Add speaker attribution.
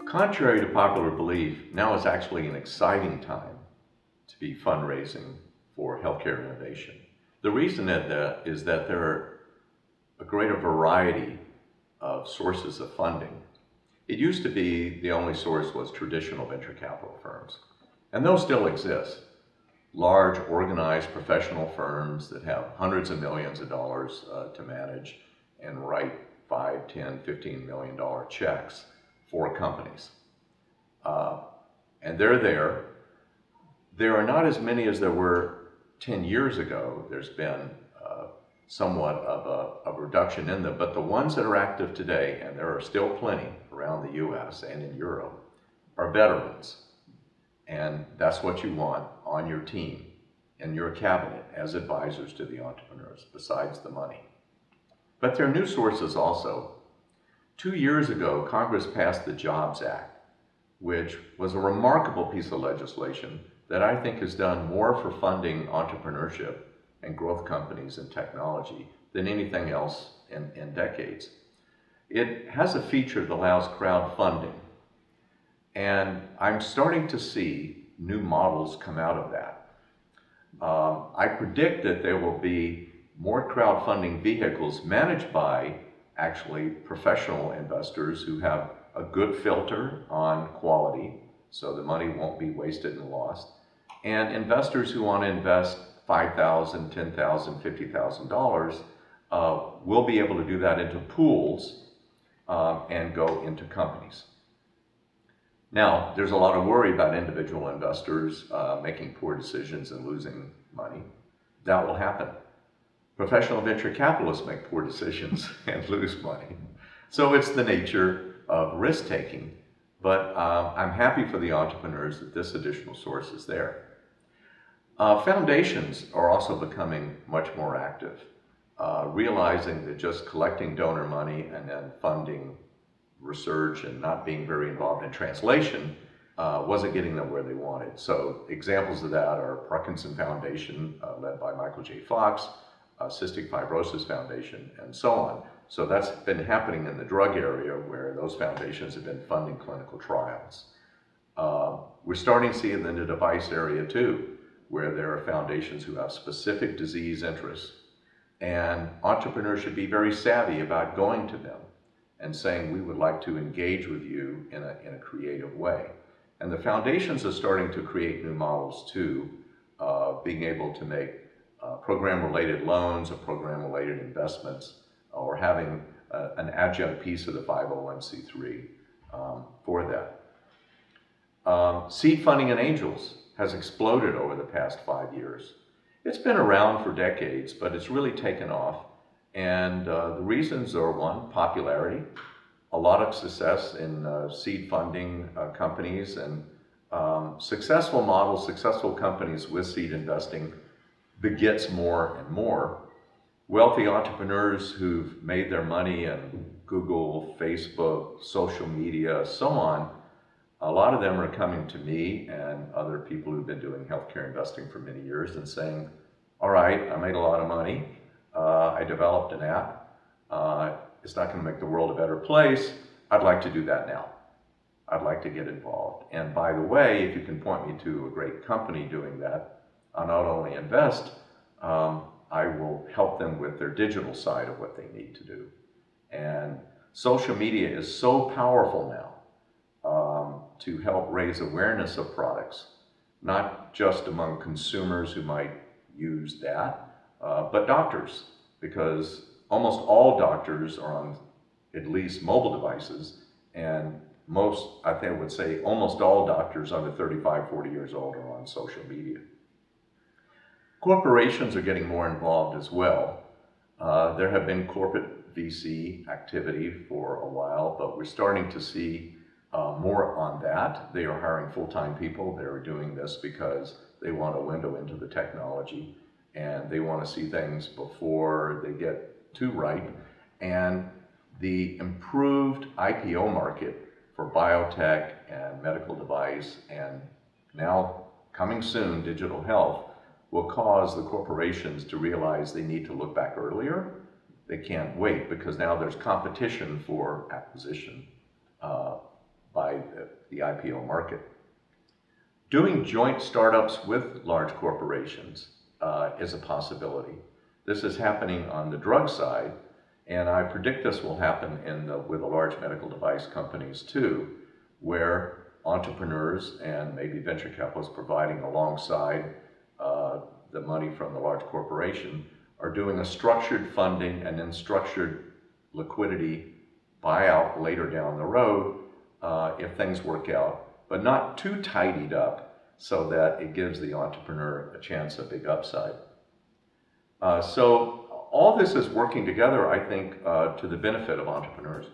Speaker 1: Contrary to popular belief, now is actually an exciting time to be fundraising for healthcare innovation. The reason is that there are a greater variety of sources of funding. It used to be the only source was traditional venture capital firms, and those still exist. Large, organized professional firms that have hundreds of millions of dollars to manage and write $5, $10, $15 million checks for companies. And they're there. There are not as many as there were 10 years ago. There's been somewhat of a reduction in them, but the ones that are active today, and there are still plenty around the US and in Europe, are veterans. And that's what you want on your team, in your cabinet, as advisors to the entrepreneurs, besides the money. But there are new sources also. 2 years ago, Congress passed the Jobs Act, which was a remarkable piece of legislation that I think has done more for funding entrepreneurship and growth companies and technology than anything else in decades. It has a feature that allows crowdfunding, and I'm starting to see new models come out of that. I predict that there will be more crowdfunding vehicles managed by actually professional investors who have a good filter on quality, so the money won't be wasted and lost, and investors who want to invest $5,000, $10,000, $50,000 will be able to do that into pools and go into companies. Now, there's a lot of worry about individual investors making poor decisions and losing money. That will happen. Professional venture capitalists make poor decisions and lose money. So it's the nature of risk-taking, but I'm happy for the entrepreneurs that this additional source is there. Foundations are also becoming much more active, realizing that just collecting donor money and then funding research and not being very involved in translation wasn't getting them where they wanted. So examples of that are Perkins Foundation, led by Michael J. Fox, Cystic Fibrosis Foundation, and so on. So that's been happening in the drug area where those foundations have been funding clinical trials. We're starting to see it in the device area too, where there are foundations who have specific disease interests. And entrepreneurs should be very savvy about going to them and saying, we would like to engage with you in a creative way. And the foundations are starting to create new models too, being able to make program-related loans or program-related investments, or having an adjunct piece of the 501c3 for that. Seed funding and angels has exploded over the past 5 years. It's been around for decades, but it's really taken off. And the reasons are, one, popularity, a lot of success in seed funding companies, and successful models, successful companies with seed investing begets more and more. Wealthy entrepreneurs who've made their money in Google, Facebook, social media, so on, a lot of them are coming to me and other people who've been doing healthcare investing for many years and saying, all right, I made a lot of money. I developed an app. It's not going to make the world a better place. I'd like to do that now. I'd like to get involved. And by the way, if you can point me to a great company doing that, I'll not only invest, I will help them with their digital side of what they need to do. And social media is so powerful now to help raise awareness of products, not just among consumers who might use that, but doctors, because almost all doctors are on at least mobile devices, and most, I think I would say almost all doctors under 35, 40 years old are on social media. Corporations are getting more involved as well. There have been corporate VC activity for a while, but we're starting to see more on that. They are hiring full-time people. They're doing this because they want a window into the technology, and they want to see things before they get too ripe. And the improved IPO market for biotech and medical device, and now coming soon, digital health, will cause the corporations to realize they need to look back earlier. They can't wait because now there's competition for acquisition by the IPO market. Doing joint startups with large corporations is a possibility. This is happening on the drug side, and I predict this will happen with the large medical device companies too, where entrepreneurs and maybe venture capitalists providing alongside the money from the large corporation are doing a structured funding and then structured liquidity buyout later down the road if things work out, but not too tidied up so that it gives the entrepreneur a chance of big upside. So all this is working together, I think, to the benefit of entrepreneurs.